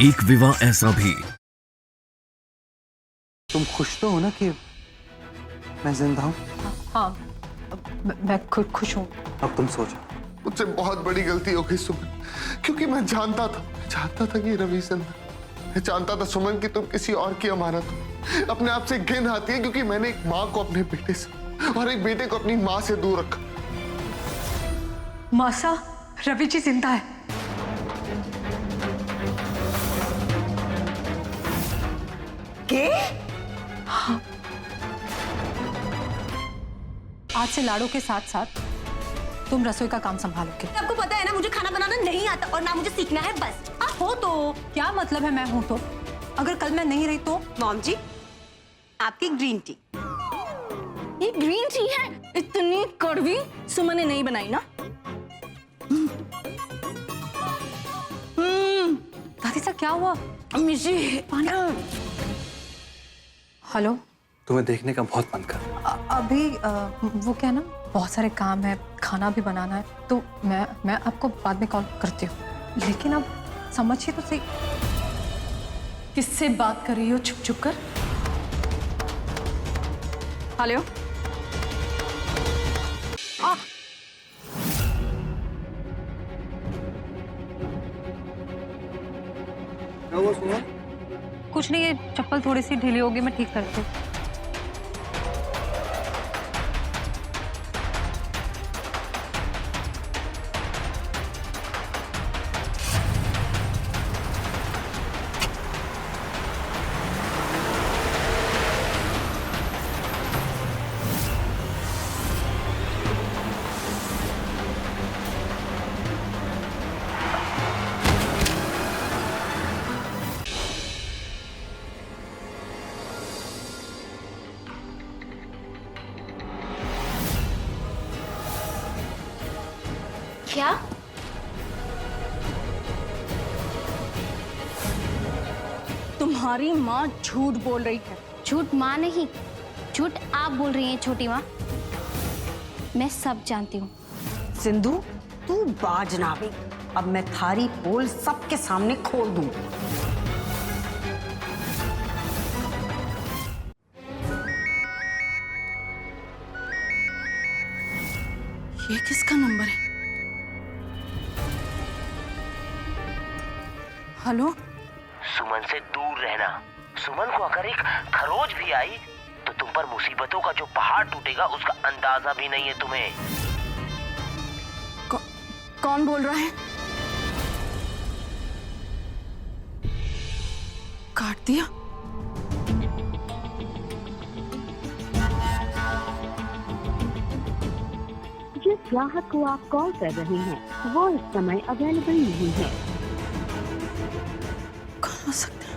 एक विवाह ऐसा भी। तुम खुश तो हो ना कि मैं जिंदा हूँ? हाँ, मैं खुश हूँ। अब तुम सो जाओ। मुझसे बहुत बड़ी गलती हो गई सुमन, क्योंकि मैं जानता था कि रवि जिंदा। मैं जानता था सुमन कि तुम किसी और की अमानत हो। अपने आप से घिन आती है क्योंकि मैंने एक माँ को अपने बेटे से और एक बेटे को अपनी माँ से दूर रखा। मासा, रवि जी जिंदा है। के? हाँ। आज से लाड़ो के साथ साथ तुम रसोई का काम संभालोगे। आपको पता है ना, मुझे खाना बनाना नहीं आता और ना मुझे सीखना है। बस आप हो तो क्या मतलब है मैं हूं तो? अगर कल मैं नहीं रही तो? मॉम जी, आपकी ग्रीन टी। ये ग्रीन टी है? इतनी कड़वी सुमन ने नहीं बनाई ना। दादी सा क्या हुआ? मिशी पानी। हेलो, तुम्हें देखने का बहुत मन कर रहा है। अभी वो क्या ना, बहुत सारे काम है, खाना भी बनाना है, तो मैं आपको बाद में कॉल करती हूँ। लेकिन अब समझिए तो सही। किससे बात कर रही हो छुप छुप कर? हेलो। क्या हुआ सुमन? कुछ नहीं, ये चप्पल थोड़ी सी ढीली होगी, मैं ठीक करती हूँ। क्या? तुम्हारी माँ झूठ बोल रही है। झूठ माँ नहीं, झूठ आप बोल रही हैं छोटी माँ। मैं सब जानती हूँ। सिंधु, तू बाज ना भी। अब मैं थारी पोल सबके सामने खोल दूं। ये किसका नंबर है? हेलो। सुमन से दूर रहना। सुमन को अगर एक खरोच भी आई तो तुम पर मुसीबतों का जो पहाड़ टूटेगा उसका अंदाजा भी नहीं है तुम्हें। कौन बोल रहा है? काट दिया। जिस ग्राहक को आप कॉल कर रहे हैं वो इस समय अवेलेबल नहीं है। कौन हो सकता है?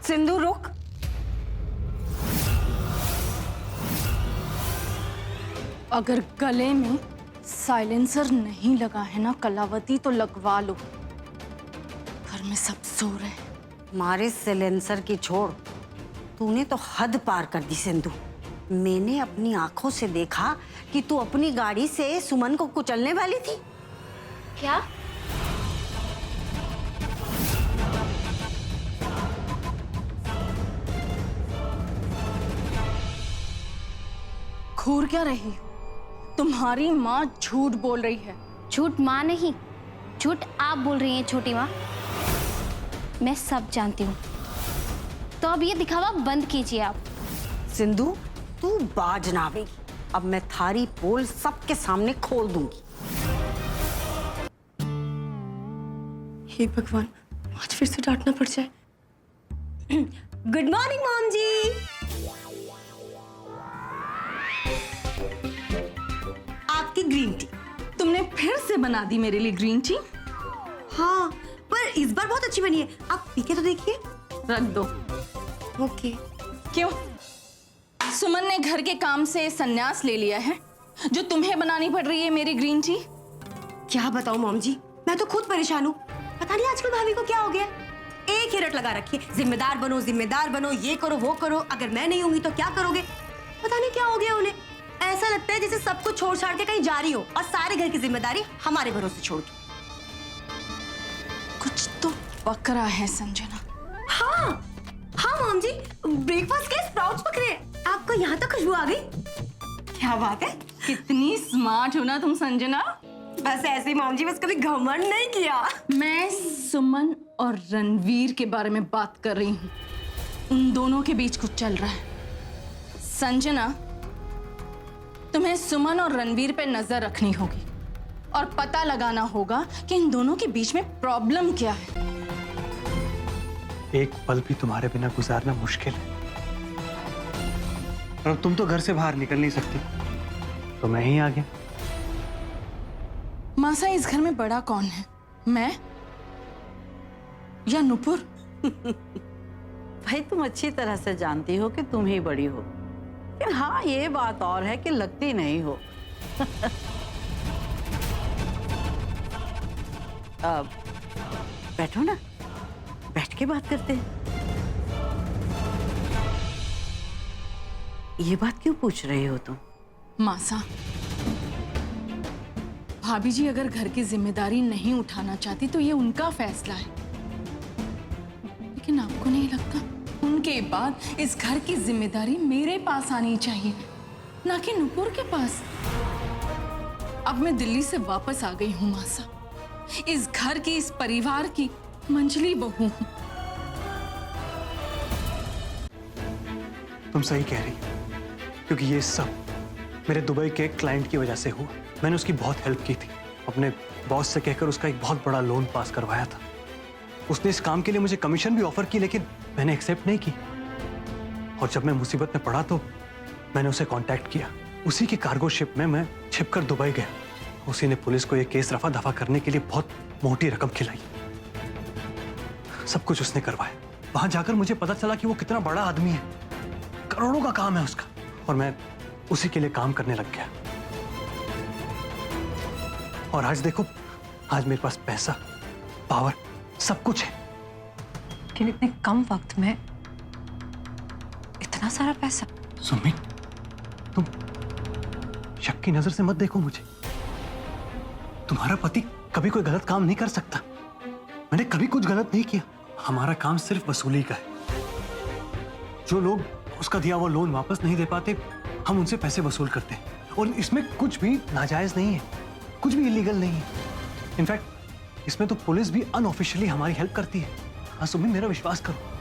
सिंधु रुक। अगर गले में साइलेंसर नहीं लगा है ना कलावती, तो लगवा लो। घर में सब सो रहे हैं। मारे सिलेंसर की छोड़, तूने तो हद पार कर दी सिंधु। मैंने अपनी आंखों से देखा कि तू अपनी गाड़ी से सुमन को कुचलने वाली थी। क्या? घूर क्या रही हो? तुम्हारी माँ झूठ बोल रही है। झूठ माँ नहीं, झूठ आप बोल रही हैं छोटी माँ। मैं सब जानती हूँ। तो अब ये दिखावा बंद कीजिए आप। सिंधु, तू बाज ना भी। अब मैं थारी पोल सबके सामने खोल दूंगी। हे भगवान, आज फिर से डांटना पड़ जाए। गुड मॉर्निंग मॉम जी। आपकी ग्रीन टी। तुमने फिर से बना दी मेरे लिए ग्रीन टी? हाँ, पर इस बार बहुत अच्छी बनी है। आप पी के तो देखिए। रख दो। ओके। क्यों? सुमन ने घर के काम से संन्यास ले लिया है जो तुम्हें बनानी पड़ रही है मेरी ग्रीन टी? क्या बताऊं मॉम जी, मैं तो खुद परेशान हूँ। पता नहीं आजकल भाभी को क्या हो गया। एक ही रट लगा रखी है, जिम्मेदार बनो, ये करो वो करो। अगर मैं नहीं होंगी तो क्या करोगे? पता नहीं क्या हो गया उन्हें। ऐसा लगता है जैसे सब कुछ छोड़ छाड़ के कहीं जा रही हो और सारे घर की जिम्मेदारी हमारे भरोसे छोड़ के। कुछ तो पक रहा है संजना। हाँ हाँ मॉम जी, ब्रेकफास्ट के स्प्राउट्स पक रहे हैं। आपको यहाँ तक खुशबू आ गई? क्या बात है, कितनी स्मार्ट हो ना तुम संजना। बस ऐसे ही मॉम जी, बस कभी घमंड नहीं किया। मैं सुमन और रणवीर के बारे में बात कर रही हूँ। उन दोनों के बीच कुछ चल रहा है। संजना, तुम्हें सुमन और रणवीर पे नजर रखनी होगी और पता लगाना होगा कि इन दोनों के बीच में प्रॉब्लम क्या है। एक पल भी तुम्हारे बिना गुजारना मुश्किल है और तुम तो घर से बाहर निकल नहीं सकती, तो मैं ही आ गया। मासा, इस घर में बड़ा कौन है, मैं या नुपुर? भाई तुम अच्छी तरह से जानती हो कि तुम ही बड़ी हो, लेकिन हाँ ये बात और है कि लगती नहीं हो। अब बैठो ना, बैठ के बात करते हैं। ये बात क्यों पूछ रहे हो तुम? मासा, भाभी जी अगर घर की जिम्मेदारी नहीं उठाना चाहती तो ये उनका फैसला है, लेकिन आपको नहीं लगता उनके बाद इस घर की जिम्मेदारी मेरे पास आनी चाहिए, ना कि नुपुर के पास? अब मैं दिल्ली से वापस आ गई हूं मासा, इस घर की, इस परिवार की मंझली बहू हूं। तुम सही कह रही हो, क्योंकि ये सब मेरे दुबई के क्लाइंट की वजह से हुआ। मैंने उसकी बहुत हेल्प की थी, अपने बॉस से कहकर उसका एक बहुत बड़ा लोन पास करवाया था। उसने इस काम के लिए मुझे कमीशन भी ऑफर की, लेकिन मैंने एक्सेप्ट नहीं की। और जब मैं मुसीबत में पड़ा तो मैंने उसे कांटेक्ट किया। उसी की कार्गो शिप में मैं छिपकर दुबई गया। उसी ने पुलिस को यह केस रफा दफा करने के लिए बहुत मोटी रकम खिलाई। सब कुछ उसने करवाया। वहां जाकर मुझे पता चला कि वो कितना बड़ा आदमी है, करोड़ों का काम है उसका, और मैं उसी के लिए काम करने लग गया। और आज देखो, आज मेरे पास पैसा, पावर, सब कुछ है। लेकिन इतने कम वक्त में इतना सारा पैसा? सुमित, तुम शक की नजर से मत देखो मुझे। तुम्हारा पति कभी कोई गलत काम नहीं कर सकता। मैंने कभी कुछ गलत नहीं किया। हमारा काम सिर्फ वसूली का है। जो लोग उसका दिया हुआ लोन वापस नहीं दे पाते, हम उनसे पैसे वसूल करते हैं। और इसमें कुछ भी नाजायज नहीं है, कुछ भी इलीगल नहीं है। इनफैक्ट इसमें तो पुलिस भी अनऑफिशियली हमारी हेल्प करती है। हाँ सुमित, मेरा विश्वास करो।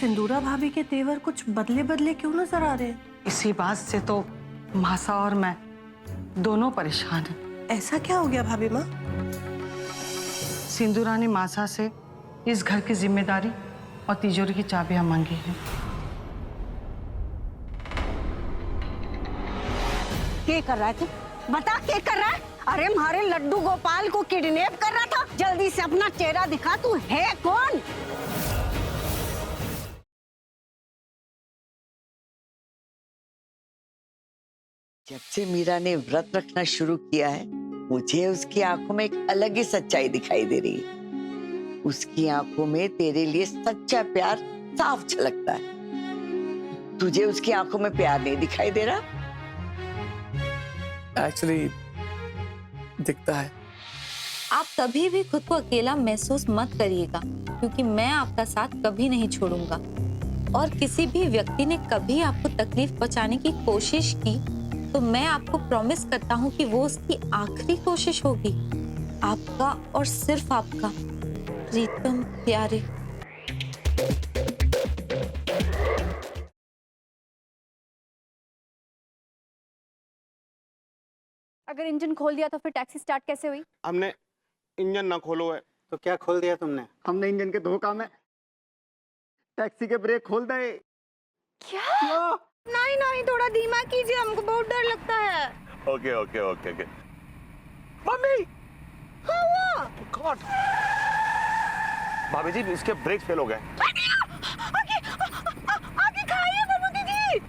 सिंदूरा भाभी के तेवर कुछ बदले बदले क्यों नजर आ रहे हैं? इसी बात से तो मासा और मैं दोनों परेशान हैं। ऐसा क्या हो गया भाभी माँ? सिंदूरा ने मासा से इस घर की जिम्मेदारी और तिजोरी की चाबियां मांगी हैं। क्या कर रहा है तू? बता क्या कर रहा है? अरे हमारे लड्डू गोपाल को किडनैप कर रहा था। जल्दी से अपना चेहरा दिखा, तू है कौन? जब से मीरा ने व्रत रखना शुरू किया है, मुझे उसकी आंखों में एक अलग ही सच्चाई दिखाई दे रही है। उसकी आंखों में तेरे लिए सच्चा प्यार साफ झलकता है। तुझे उसकी आंखों में प्यार नहीं दिखाई दे रहा? एक्चुअली दिखता है। आप कभी भी खुद को अकेला महसूस मत करिएगा, क्योंकि मैं आपका साथ कभी नहीं छोड़ूंगा। और किसी भी व्यक्ति ने कभी आपको तकलीफ पहुंचाने की कोशिश की तो मैं आपको प्रॉमिस करता हूं कि वो उसकी आखिरी कोशिश होगी। आपका और सिर्फ आपका प्रीतम प्यारे। अगर इंजन खोल दिया तो फिर टैक्सी स्टार्ट कैसे हुई? हमने इंजन ना खोलो है। तो क्या खोल दिया तुमने? हमने इंजन के दो काम है, टैक्सी के ब्रेक खोल दे। क्या? नहीं नहीं, थोड़ा धीमा कीजिए, हमको बहुत डर लगता है। Okay okay okay okay. Mummy! हाँ हुआ? गॉड! भाभी जी, इसके ब्रेक फेल हो गए। आगे खाइए बबूती जी।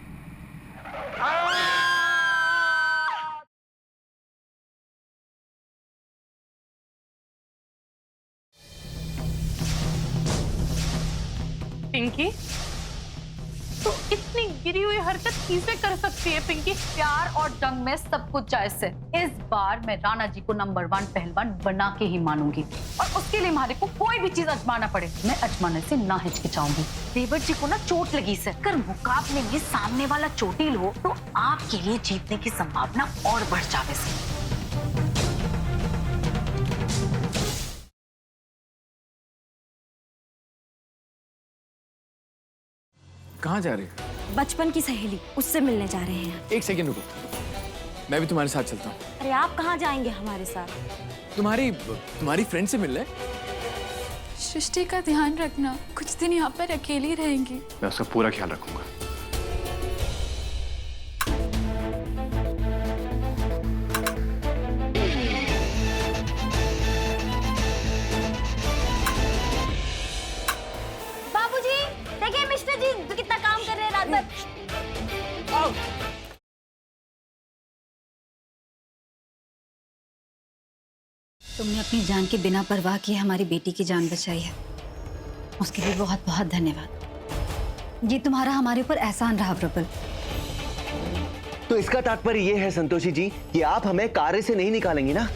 पिंकी, तो इतनी गिरी हुई हरकत किसे कर सकती है पिंकी? प्यार और जंग में सब कुछ जायज है। इस बार मैं राणा जी को नंबर 1 पहलवान बना के ही मानूंगी, और उसके लिए हमारे को कोई भी चीज आजमाना पड़े, मैं आजमाने से ना हिचकिचाऊंगी। देवर जी को ना चोट लगी सर, अगर मुकाबले में सामने वाला चोटिल हो तो आपके लिए जीतने की संभावना और बढ़ जावे से। कहाँ जा रहे हो? बचपन की सहेली, उससे मिलने जा रहे हैं। एक सेकंड रुको, मैं भी तुम्हारे साथ चलता हूँ। अरे आप कहाँ जाएंगे हमारे साथ? तुम्हारी फ्रेंड से मिलने। सृष्टि का ध्यान रखना, कुछ दिन यहाँ पर अकेली रहेंगी। मैं उसका पूरा ख्याल रखूंगा। बाबूजी, देखिए मिस्टर जी कितना काम कर रहे हैं रात भर। तुमने अपनी जान के बिना परवाह किए हमारी बेटी की जान बचाई है, उसके लिए बहुत बहुत धन्यवाद। ये तुम्हारा हमारे ऊपर एहसान रहा प्रबल। तो इसका तात्पर्य ये है संतोषी जी कि आप हमें कार्य से नहीं निकालेंगी ना?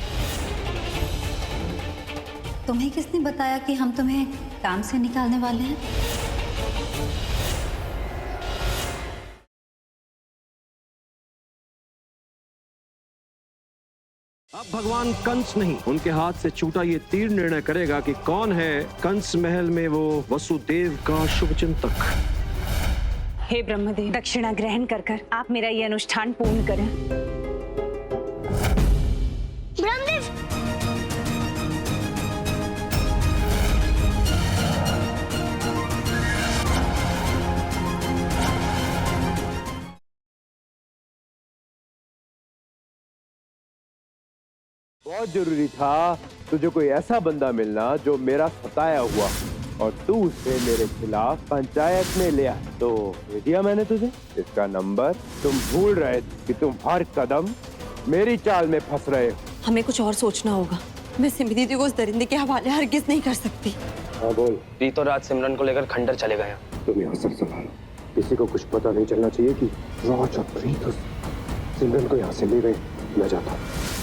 तुम्हें किसने बताया कि हम तुम्हें काम से निकालने वाले हैं? अब भगवान कंस नहीं, उनके हाथ से छूटा ये तीर निर्णय करेगा कि कौन है कंस महल में वो वसुदेव का शुभचिंतक। हे ब्रह्मदेव, दक्षिणा ग्रहण कर कर आप मेरा ये अनुष्ठान पूर्ण करें। ब्रह्मदेव, बहुत जरूरी था तुझे कोई ऐसा बंदा मिलना जो मेरा सताया हुआ, और तू उसे मेरे खिलाफ पंचायत में ले आया। तो दे दिया मैंने तुझे इसका नंबर। तुम भूल रहे थे कि तुम हर कदम मेरी चाल में फंस रहे हो। हमें कुछ और सोचना होगा। मैं सिमी दीदी को उस दरिंदे के हवाले हरगिज नहीं कर सकती। हाँ बोल। प्रीत और राज सिमरन को लेकर खंडर चले गए। तुम यहाँ सब संभालो, किसी को कुछ पता नहीं चलना चाहिए कि राज और प्रीत सिमरन को यहाँ से ले गए। मैं जाता हूँ।